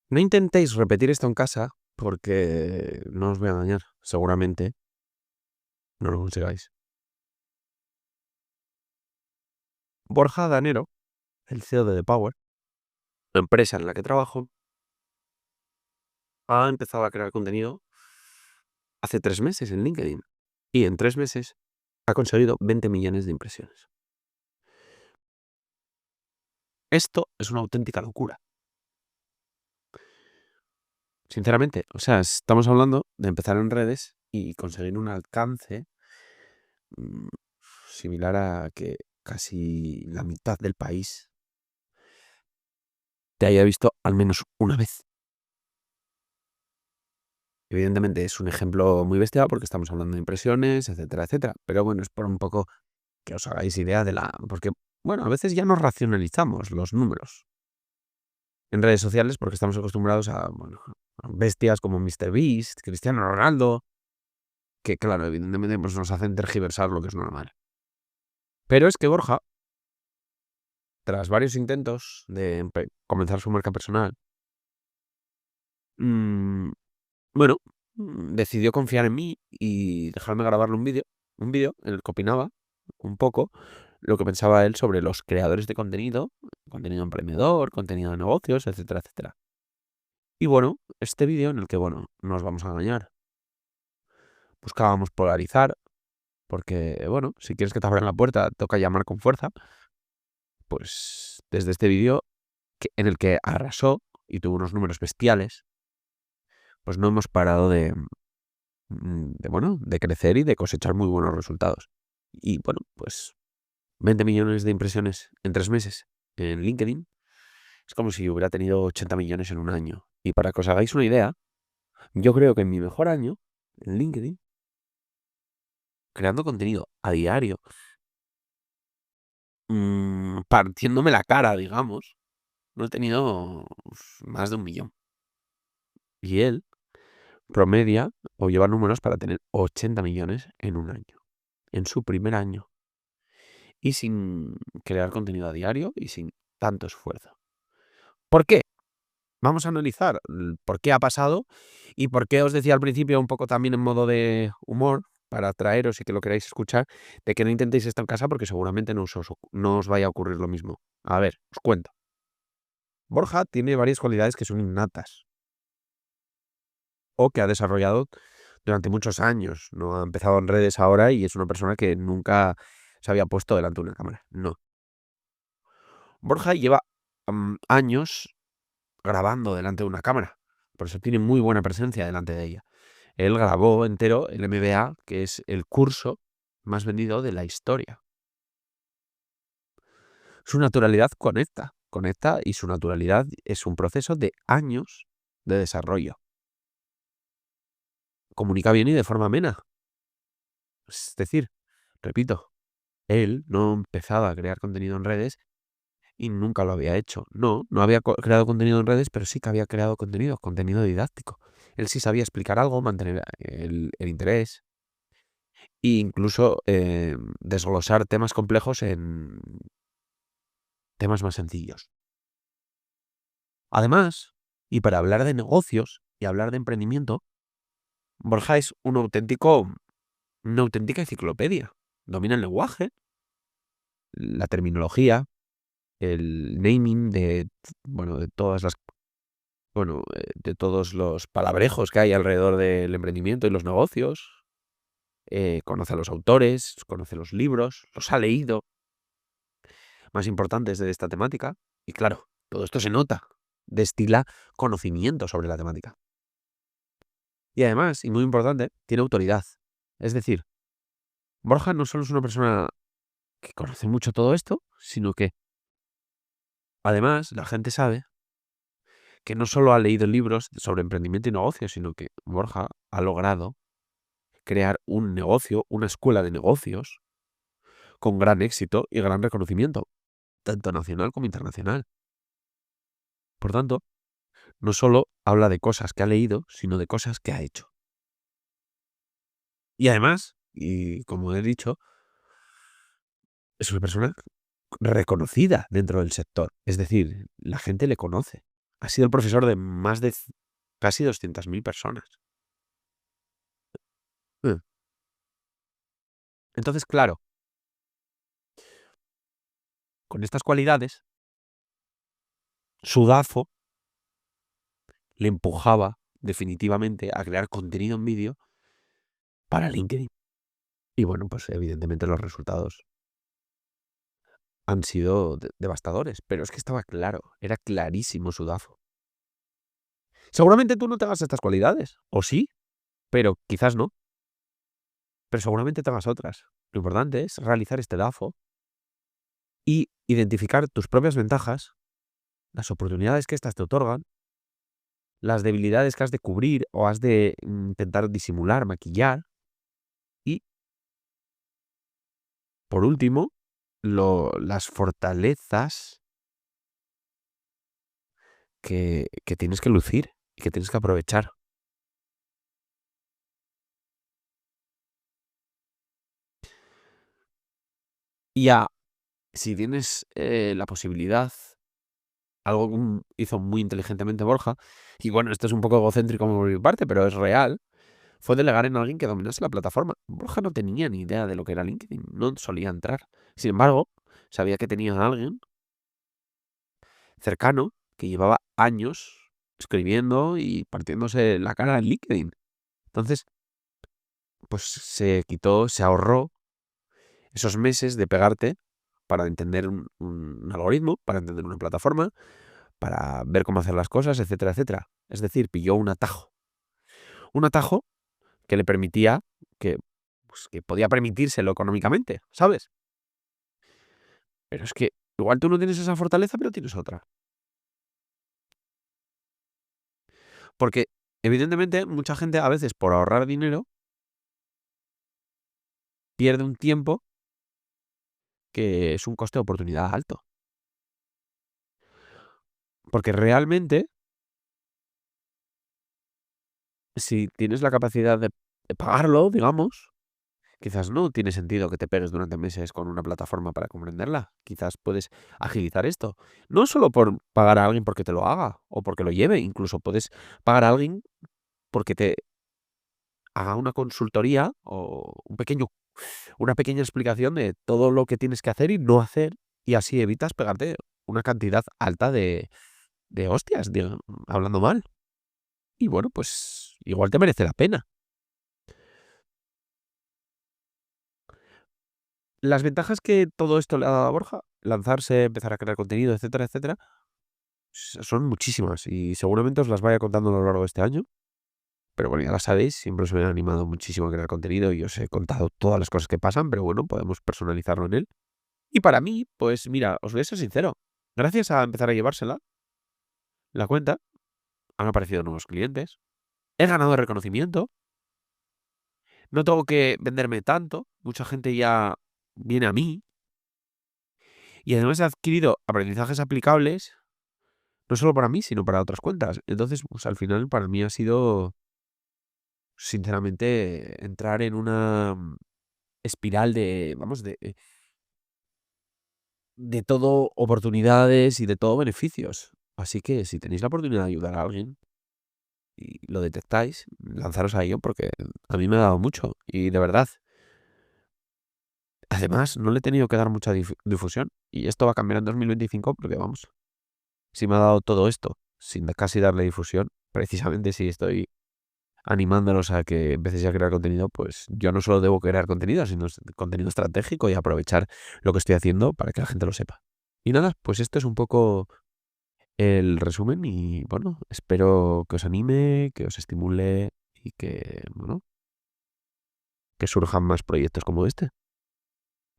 No intentéis repetir esto en casa porque no os voy a engañar. Seguramente no lo consigáis. Borja Danero, el CEO de The Power, la empresa en la que trabajo, ha empezado a crear contenido hace 3 meses en LinkedIn. Y en 3 meses ha conseguido 20 millones de impresiones. Esto es una auténtica locura. Sinceramente, o sea, estamos hablando de empezar en redes y conseguir un alcance mm, similar a que casi la mitad del país te haya visto al menos una vez. Evidentemente es un ejemplo muy bestia porque estamos hablando de impresiones, etcétera, etcétera. Pero bueno, es por un poco que os hagáis idea de la... Porque, bueno, a veces ya nos racionalizamos los números en redes sociales porque estamos acostumbrados a, bueno, a bestias como MrBeast, Cristiano Ronaldo, que claro, evidentemente pues nos hacen tergiversar lo que es normal. Pero es que Borja, tras varios intentos de comenzar su marca personal, mm, bueno, decidió confiar en mí y dejarme grabarle un vídeo en el que opinaba un poco lo que pensaba él sobre los creadores de contenido emprendedor, contenido de negocios, etcétera, etcétera. Y bueno, este vídeo en el que, bueno, no nos vamos a engañar, buscábamos polarizar, porque, bueno, si quieres que te abran la puerta, toca llamar con fuerza, pues desde este vídeo en el que arrasó y tuvo unos números bestiales, pues no hemos parado bueno, de crecer y de cosechar muy buenos resultados. Y bueno, pues 20 millones de impresiones en 3 meses en LinkedIn es como si hubiera tenido 80 millones en un año. Y para que os hagáis una idea, yo creo que en mi mejor año en LinkedIn, creando contenido a diario, partiéndome la cara, digamos, no he tenido más de 1 millón. Y él promedia o lleva números para tener 80 millones en un año, en su primer año. Y sin crear contenido a diario y sin tanto esfuerzo. ¿Por qué? Vamos a analizar por qué ha pasado y por qué os decía al principio, un poco también en modo de humor, para atraeros y que lo queráis escuchar, de que no intentéis esto en casa porque seguramente no os vaya a ocurrir lo mismo. A ver, os cuento. Borja tiene varias cualidades que son innatas o que ha desarrollado durante muchos años. No ha empezado en redes ahora y es una persona que nunca se había puesto delante de una cámara. No. Borja lleva años grabando delante de una cámara. Por eso tiene muy buena presencia delante de ella. Él grabó entero el MBA, que es el curso más vendido de la historia. Su naturalidad conecta y su naturalidad es un proceso de años de desarrollo. Comunica bien y de forma amena. Es decir, repito, él no empezaba a crear contenido en redes y nunca lo había hecho. No había creado contenido en redes, pero sí que había creado contenido didáctico. Él sí sabía explicar algo, mantener el interés e incluso desglosar temas complejos en temas más sencillos. Además, y para hablar de negocios y hablar de emprendimiento, Borja es una auténtica enciclopedia. Domina el lenguaje, la terminología, el naming de todas las de todos los palabrejos que hay alrededor del emprendimiento y los negocios. Conoce a los autores, conoce los libros, los ha leído más importantes de esta temática. Y claro, todo esto se nota, destila conocimiento sobre la temática. Y además, y muy importante, tiene autoridad. Es decir, Borja no solo es una persona que conoce mucho todo esto, sino que además la gente sabe que no solo ha leído libros sobre emprendimiento y negocio, sino que Borja ha logrado crear un negocio, una escuela de negocios, con gran éxito y gran reconocimiento, tanto nacional como internacional. Por tanto, no solo habla de cosas que ha leído, sino de cosas que ha hecho. Y además, y como he dicho, es una persona reconocida dentro del sector. Es decir, la gente le conoce. Ha sido el profesor de más de casi 200.000 personas. Mm. Entonces, claro, con estas cualidades, su DAFO le empujaba definitivamente a crear contenido en vídeo para LinkedIn. Y bueno, pues evidentemente los resultados han sido devastadores, pero es que estaba claro, era clarísimo su DAFO. Seguramente tú no tengas estas cualidades, o sí, pero quizás no, pero seguramente tengas otras. Lo importante es realizar este DAFO y identificar tus propias ventajas, las oportunidades que éstas te otorgan, las debilidades que has de cubrir o has de intentar disimular, maquillar y, por último, las fortalezas que tienes que lucir y que tienes que aprovechar. Y ya, si tienes la posibilidad, algo que hizo muy inteligentemente Borja, y bueno, esto es un poco egocéntrico por mi parte, pero es real, fue delegar en alguien que dominase la plataforma. Borja no tenía ni idea de lo que era LinkedIn, no solía entrar. Sin embargo, sabía que tenía a alguien cercano que llevaba años escribiendo y partiéndose la cara en LinkedIn. Entonces, pues se ahorró esos meses de pegarte para entender un algoritmo, para entender una plataforma, para ver cómo hacer las cosas, etcétera, etcétera. Es decir, pilló un atajo. Un atajo que le permitía, que podía permitírselo económicamente, ¿sabes? Pero es que igual tú no tienes esa fortaleza, pero tienes otra. Porque, evidentemente, mucha gente a veces por ahorrar dinero pierde un tiempo que es un coste de oportunidad alto. Porque realmente, si tienes la capacidad de pagarlo, digamos, quizás no tiene sentido que te pegues durante meses con una plataforma para comprenderla. Quizás puedes agilizar esto. No solo por pagar a alguien porque te lo haga o porque lo lleve, incluso puedes pagar a alguien porque te haga una consultoría o una pequeña explicación de todo lo que tienes que hacer y no hacer, y así evitas pegarte una cantidad alta de hostias, hablando mal. Y bueno, pues igual te merece la pena. Las ventajas que todo esto le ha dado a Borja, lanzarse, empezar a crear contenido, etcétera, etcétera, son muchísimas y seguramente os las vaya contando a lo largo de este año. Pero bueno, ya las sabéis, siempre os he animado muchísimo a crear contenido y os he contado todas las cosas que pasan, pero bueno, podemos personalizarlo en él. Y para mí, pues mira, os voy a ser sincero. Gracias a empezar a llevársela, la cuenta, han aparecido nuevos clientes, he ganado reconocimiento, no tengo que venderme tanto, mucha gente ya viene a mí y además he adquirido aprendizajes aplicables, no solo para mí, sino para otras cuentas. Entonces, pues al final para mí ha sido, sinceramente, entrar en una espiral vamos, de todo oportunidades y de todo beneficios. Así que si tenéis la oportunidad de ayudar a alguien y lo detectáis, lanzaros a ello porque a mí me ha dado mucho. Y de verdad, además, no le he tenido que dar mucha difusión. Y esto va a cambiar en 2025 porque, vamos, si me ha dado todo esto sin casi darle difusión, precisamente si estoy animándolos a que empecéis a crear contenido, pues yo no solo debo crear contenido, sino contenido estratégico y aprovechar lo que estoy haciendo para que la gente lo sepa. Y nada, pues esto es un poco el resumen y bueno, espero que os anime, que os estimule y que, bueno, que surjan más proyectos como este.